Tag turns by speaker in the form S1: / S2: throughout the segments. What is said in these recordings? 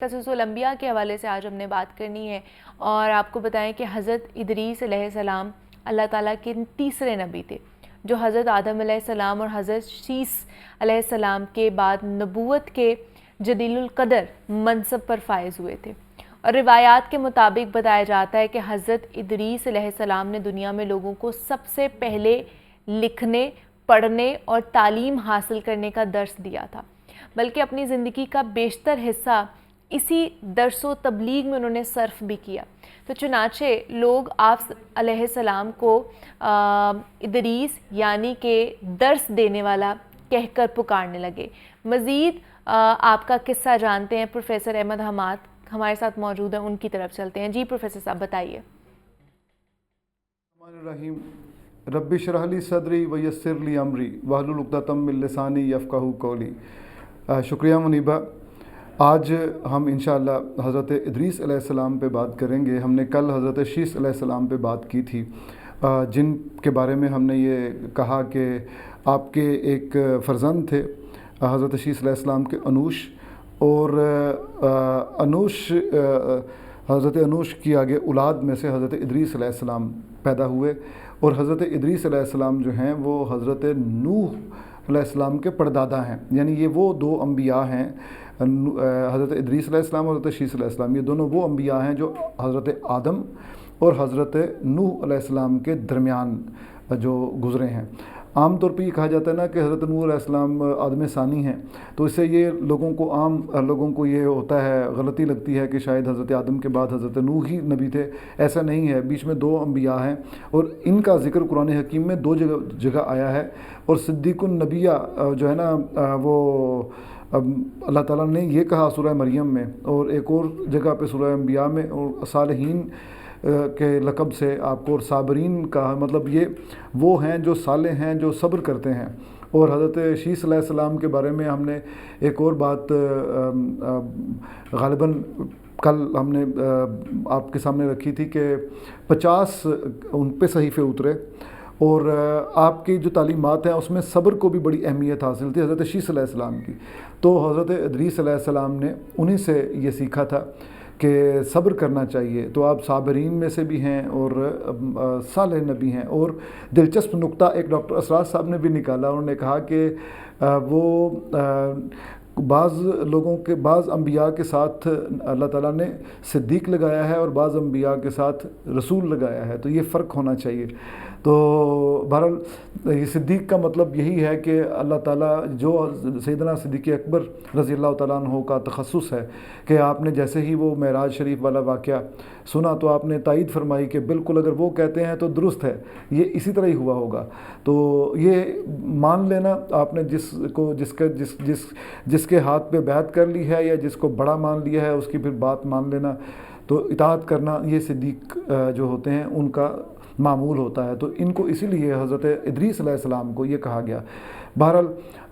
S1: قصص الانبیاء کے حوالے سے آج ہم نے بات کرنی ہے اور آپ کو بتائیں کہ حضرت ادریس علیہ السلام اللہ تعالیٰ کے تیسرے نبی تھے جو حضرت آدم علیہ السلام اور حضرت شیس علیہ السلام کے بعد نبوت کے جلیل القدر منصب پر فائز ہوئے تھے۔ اور روایات کے مطابق بتایا جاتا ہے کہ حضرت ادریس علیہ السلام نے دنیا میں لوگوں کو سب سے پہلے لکھنے، پڑھنے اور تعلیم حاصل کرنے کا درس دیا تھا، بلکہ اپنی زندگی کا بیشتر حصہ اسی درس و تبلیغ میں انہوں نے صرف بھی کیا۔ تو چنانچہ لوگ آپ علیہ السلام کو ادریس یعنی کہ درس دینے والا کہہ کر پکارنے لگے۔ مزید آپ کا قصہ جانتے ہیں، پروفیسر احمد حماد ہمارے ساتھ موجود ہیں، ان کی طرف چلتے ہیں۔ جی پروفیسر صاحب بتائیے۔
S2: الرحیم رب اشرح لی صدری ویسر لی امری واحلل عقدۃ من لسانی یفقہوا قولی۔ شکریہ منیبہ۔ آج ہم انشاءاللہ حضرت ادریس علیہ السلام پہ بات کریں گے۔ ہم نے کل حضرت شیس علیہ السلام پہ بات کی تھی، جن کے بارے میں ہم نے یہ کہا کہ آپ کے ایک فرزند تھے حضرت شیس علیہ السلام کے انوش، اور حضرت انوش کی آگے اولاد میں سے حضرت ادریس علیہ السلام پیدا ہوئے، اور حضرت ادریس علیہ السلام جو ہیں وہ حضرت نوح علیہ السلام کے پردادا ہیں، یعنی یہ وہ دو انبیاء ہیں، حضرت ادریس علیہ السلام اور حضرت شیس علیہ السلام، یہ دونوں وہ انبیاء ہیں جو حضرت آدم اور حضرت نوح علیہ السلام کے درمیان جو گزرے ہیں۔ عام طور پہ یہ کہا جاتا ہے نا کہ حضرت نوح علیہ السلام آدم ثانی ہیں، تو اس سے یہ عام لوگوں کو یہ ہوتا ہے، غلطی لگتی ہے کہ شاید حضرت آدم کے بعد حضرت نوح ہی نبی تھے۔ ایسا نہیں ہے، بیچ میں دو انبیاء ہیں، اور ان کا ذکر قرآن حکیم میں دو جگہ آیا ہے، اور صدیق النبیہ جو ہے نا وہ اللہ تعالیٰ نے یہ کہا سورہ مریم میں، اور ایک اور جگہ پہ سورہ انبیاء میں، اور صالحین کے لقب سے آپ کو، اور صابرین کا مطلب یہ وہ ہیں جو صالح ہیں، جو صبر کرتے ہیں۔ اور حضرت شیس علیہ السلام کے بارے میں ہم نے ایک اور بات غالباً کل ہم نے آپ کے سامنے رکھی تھی کہ 50 ان پہ صحیفے اترے، اور آپ کی جو تعلیمات ہیں اس میں صبر کو بھی بڑی اہمیت حاصل تھی حضرت شیس علیہ السلام کی۔ تو حضرت ادریس علیہ السلام نے انہی سے یہ سیکھا تھا کہ صبر کرنا چاہیے۔ تو آپ صابرین میں سے بھی ہیں اور صالح نبی ہیں۔ اور دلچسپ نقطہ ایک ڈاکٹر اسرار صاحب نے بھی نکالا، انہوں نے کہا کہ وہ بعض انبیاء کے ساتھ اللہ تعالیٰ نے صدیق لگایا ہے، اور بعض انبیاء کے ساتھ رسول لگایا ہے، تو یہ فرق ہونا چاہیے۔ تو بہرحال یہ صدیق کا مطلب یہی ہے کہ اللہ تعالیٰ جو سیدنا صدیق اکبر رضی اللہ تعالیٰ عنہ کا تخصص ہے کہ آپ نے جیسے ہی وہ معراج شریف والا واقعہ سنا تو آپ نے تائید فرمائی کہ بالکل اگر وہ کہتے ہیں تو درست ہے، یہ اسی طرح ہی ہوا ہوگا۔ تو یہ مان لینا آپ نے جس کے ہاتھ پہ بیعت کر لی ہے یا جس کو بڑا مان لیا ہے، اس کی پھر بات مان لینا، تو اطاعت کرنا، یہ صدیق جو ہوتے ہیں ان کا معمول ہوتا ہے۔ تو ان کو اسی لیے حضرت ادریس علیہ السلام کو یہ کہا گیا۔ بہرحال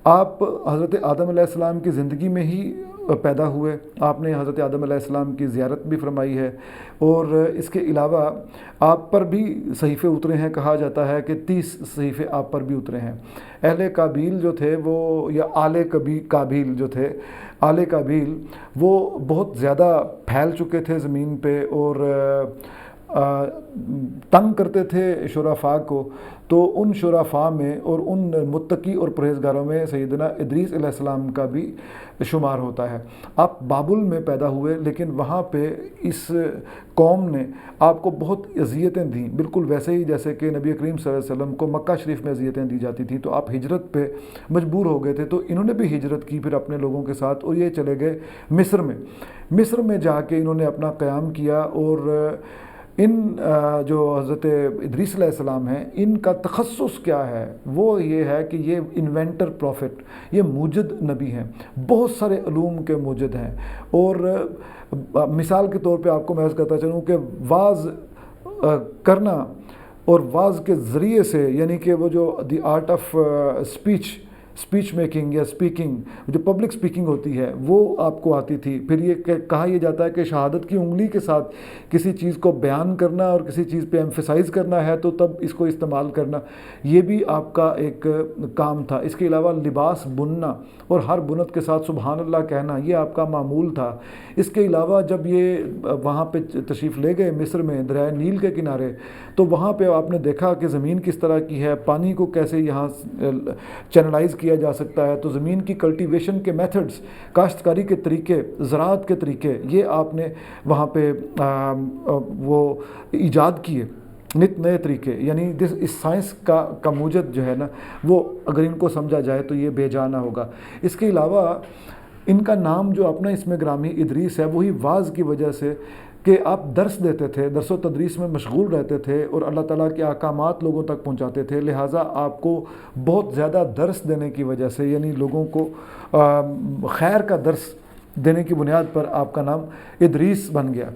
S2: آپ حضرت آدم علیہ السلام کی زندگی میں ہی پیدا ہوئے، آپ نے حضرت آدم علیہ السلام کی زیارت بھی فرمائی ہے، اور اس کے علاوہ آپ پر بھی صحیفے اترے ہیں، کہا جاتا ہے کہ 30 صحیفے آپ پر بھی اترے ہیں۔ اہل قابیل جو تھے وہ، یا آل قابیل جو تھے، آل قابیل وہ بہت زیادہ پھیل چکے تھے زمین پہ، اور تنگ کرتے تھے شرفاء کو۔ تو ان شرفاء میں اور ان متقی اور پرہیزگاروں میں سیدنا ادریس علیہ السلام کا بھی شمار ہوتا ہے۔ آپ بابل میں پیدا ہوئے، لیکن وہاں پہ اس قوم نے آپ کو بہت اذیتیں دیں، بالکل ویسے ہی جیسے کہ نبی کریم صلی اللہ علیہ وسلم کو مکہ شریف میں اذیتیں دی جاتی تھیں۔ تو آپ ہجرت پہ مجبور ہو گئے تھے، تو انہوں نے بھی ہجرت کی پھر اپنے لوگوں کے ساتھ، اور یہ چلے گئے مصر میں جا کے انہوں نے اپنا قیام کیا۔ اور ان جو حضرت ادریس علیہ السلام ہیں، ان کا تخصص کیا ہے؟ وہ یہ ہے کہ یہ انوینٹر پروفٹ، یہ موجد نبی ہیں، بہت سارے علوم کے موجد ہیں۔ اور مثال کے طور پہ آپ کو میں عرض کرتا چلوں کہ واعظ کرنا اور واعظ کے ذریعے سے، یعنی کہ وہ جو the art of speech speech making یا اسپیکنگ جو پبلک اسپیکنگ ہوتی ہے وہ آپ کو آتی تھی. پھر یہ کہا یہ جاتا ہے کہ شہادت کی انگلی کے ساتھ کسی چیز کو بیان کرنا اور کسی چیز پہ ایمفیسائز کرنا ہے تو تب اس کو استعمال کرنا, یہ بھی آپ کا ایک کام تھا. اس کے علاوہ لباس بننا اور ہر بنت کے ساتھ سبحان اللہ کہنا یہ آپ کا معمول تھا. اس کے علاوہ جب یہ وہاں پہ تشریف لے گئے مصر میں دریائے نیل کے کنارے, تو وہاں پہ آپ نے دیکھا کہ زمین کس طرح کی ہے, پانی کو کیسے یہاں چینلائز کیا جا سکتا ہے. تو زمین کی کلٹیویشن کے میتھڈز, کاشتکاری کے طریقے, زراعت کے طریقے, یہ آپ نے وہاں پہ وہ ایجاد کیے, نت نئے طریقے. یعنی اس سائنس کا موجد جو ہے نا وہ اگر ان کو سمجھا جائے تو یہ بے جانا ہوگا. اس کے علاوہ ان کا نام جو اپنا اسم گرامی ادریس ہے وہی واز کی وجہ سے کہ آپ درس دیتے تھے, درس و تدریس میں مشغول رہتے تھے اور اللہ تعالیٰ کے احکامات لوگوں تک پہنچاتے تھے, لہٰذا آپ کو بہت زیادہ درس دینے کی وجہ سے, یعنی لوگوں کو خیر کا درس دینے کی بنیاد پر آپ کا نام ادریس بن گیا.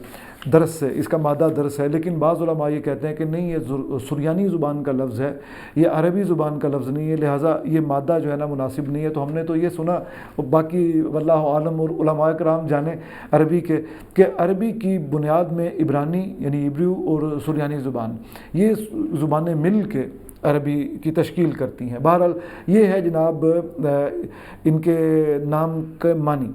S2: درس سے, اس کا مادہ درس ہے, لیکن بعض علماء یہ کہتے ہیں کہ نہیں یہ سریانی زبان کا لفظ ہے, یہ عربی زبان کا لفظ نہیں ہے, لہٰذا یہ مادہ جو ہے نا مناسب نہیں ہے. تو ہم نے تو یہ سنا, باقی واللہ عالم اور علماء کرام جانے عربی کے, کہ عربی کی بنیاد میں عبرانی یعنی عبریو اور سریانی زبان یہ زبانیں مل کے عربی کی تشکیل کرتی ہیں. بہرحال یہ ہے جناب ان کے نام کے معنی,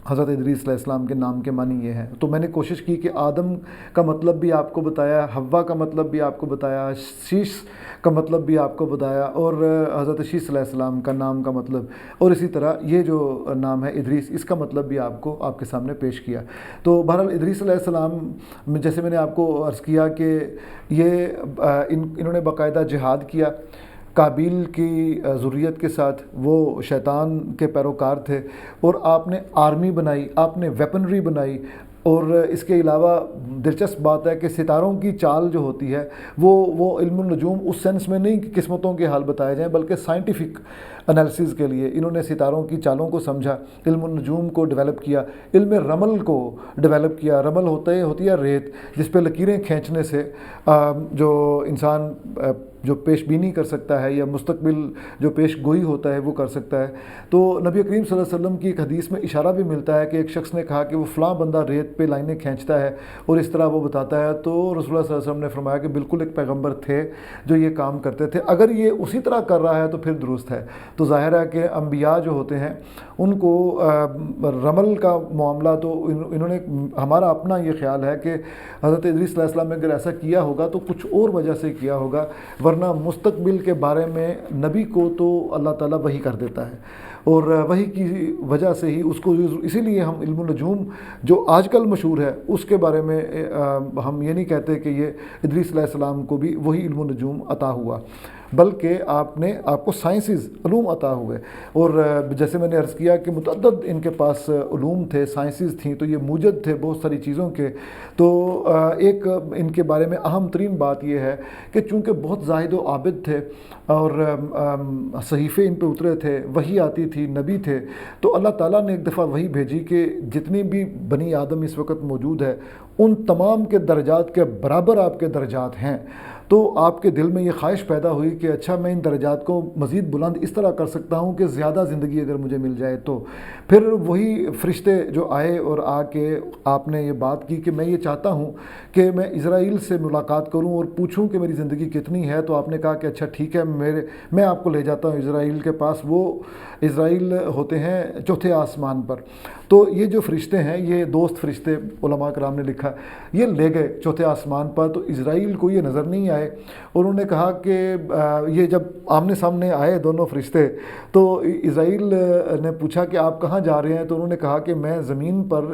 S2: حضرت ادریس علیہ السلام کے نام کے معنی یہ ہے. تو میں نے کوشش کی کہ آدم کا مطلب بھی آپ کو بتایا, حوا کا مطلب بھی آپ کو بتایا, شیش کا مطلب بھی آپ کو بتایا, اور حضرت شیش علیہ السلام کا نام کا مطلب, اور اسی طرح یہ جو نام ہے ادریس اس کا مطلب بھی آپ کے سامنے پیش کیا. تو بہرحال ادریس علیہ السلام جیسے میں نے آپ کو عرض کیا کہ یہ انہوں نے باقاعدہ جہاد کیا قابیل کی ذریت کے ساتھ, وہ شیطان کے پیروکار تھے, اور آپ نے آرمی بنائی, آپ نے ویپنری بنائی. اور اس کے علاوہ دلچسپ بات ہے کہ ستاروں کی چال جو ہوتی ہے وہ علم النجوم اس سینس میں نہیں کہ قسمتوں کے حال بتائے جائیں, بلکہ سائنٹیفک انالیسز کے لیے انہوں نے ستاروں کی چالوں کو سمجھا, علم النجوم کو ڈیولپ کیا, علم رمل کو ڈیولپ کیا. رمل ہوتی ہے ریت جس پہ لکیریں کھینچنے سے جو انسان جو پیش بینی کر سکتا ہے یا مستقبل جو پیش گوئی ہوتا ہے وہ کر سکتا ہے. تو نبی کریم صلی اللہ علیہ وسلم کی ایک حدیث میں اشارہ بھی ملتا ہے کہ ایک شخص نے کہا کہ وہ فلاں بندہ ریت پہ لائنیں کھینچتا ہے اور اس طرح وہ بتاتا ہے. تو رسول اللہ صلی اللہ علیہ وسلم نے فرمایا کہ بالکل ایک پیغمبر تھے جو یہ کام کرتے تھے, اگر یہ اسی طرح کر رہا ہے تو پھر درست ہے. تو ظاہر ہے کہ انبیاء جو ہوتے ہیں ان کو رمل کا معاملہ, تو انہوں نے, ہمارا اپنا یہ خیال ہے کہ حضرت ادریس علیہ السلام نے اگر ایسا کیا ہوگا تو کچھ اور وجہ سے کیا ہوگا, ورنہ مستقبل کے بارے میں نبی کو تو اللہ تعالیٰ وحی کر دیتا ہے, اور وحی کی وجہ سے ہی اس کو, اسی لیے ہم علم النجوم جو آج کل مشہور ہے اس کے بارے میں ہم یہ نہیں کہتے کہ یہ ادریس علیہ السلام کو بھی وہی علم النجوم عطا ہوا, بلکہ آپ کو سائنسز علوم عطا ہوئے. اور جیسے میں نے عرض کیا کہ متعدد ان کے پاس علوم تھے, سائنسز تھیں, تو یہ موجد تھے بہت ساری چیزوں کے. تو ایک ان کے بارے میں اہم ترین بات یہ ہے کہ چونکہ بہت زاہد و عابد تھے اور صحیفے ان پہ اترے تھے, وحی آتی تھی, نبی تھے, تو اللہ تعالیٰ نے ایک دفعہ وحی بھیجی کہ جتنی بھی بنی آدم اس وقت موجود ہے ان تمام کے درجات کے برابر آپ کے درجات ہیں. تو آپ کے دل میں یہ خواہش پیدا ہوئی کہ اچھا میں ان درجات کو مزید بلند اس طرح کر سکتا ہوں کہ زیادہ زندگی اگر مجھے مل جائے تو. پھر وہی فرشتے جو آئے اور آ کے آپ نے یہ بات کی کہ میں یہ چاہتا ہوں کہ میں اسرائیل سے ملاقات کروں اور پوچھوں کہ میری زندگی کتنی ہے. تو آپ نے کہا کہ اچھا ٹھیک ہے, میں آپ کو لے جاتا ہوں اسرائیل کے پاس. وہ اسرائیل ہوتے ہیں چوتھے آسمان پر. تو یہ جو فرشتے ہیں, یہ دوست فرشتے علماء کرام نے لکھا, یہ لے گئے چوتھے آسمان پر. تو اسرائیل کو یہ نظر نہیں آئے, اور انہوں نے کہا کہ یہ جب آمنے سامنے آئے دونوں فرشتے, تو اسرائیل نے پوچھا کہ آپ کہاں جا رہے ہیں؟ تو انہوں نے کہا کہ میں زمین پر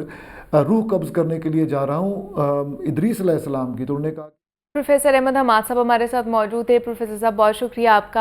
S2: روح قبض کرنے کے لیے جا رہا ہوں ادریس علیہ السلام کی. تو انہوں نے کہا.
S1: پروفیسر احمد حماد صاحب ہمارے ساتھ موجود ہے. پروفیسر صاحب بہت شکریہ آپ کا.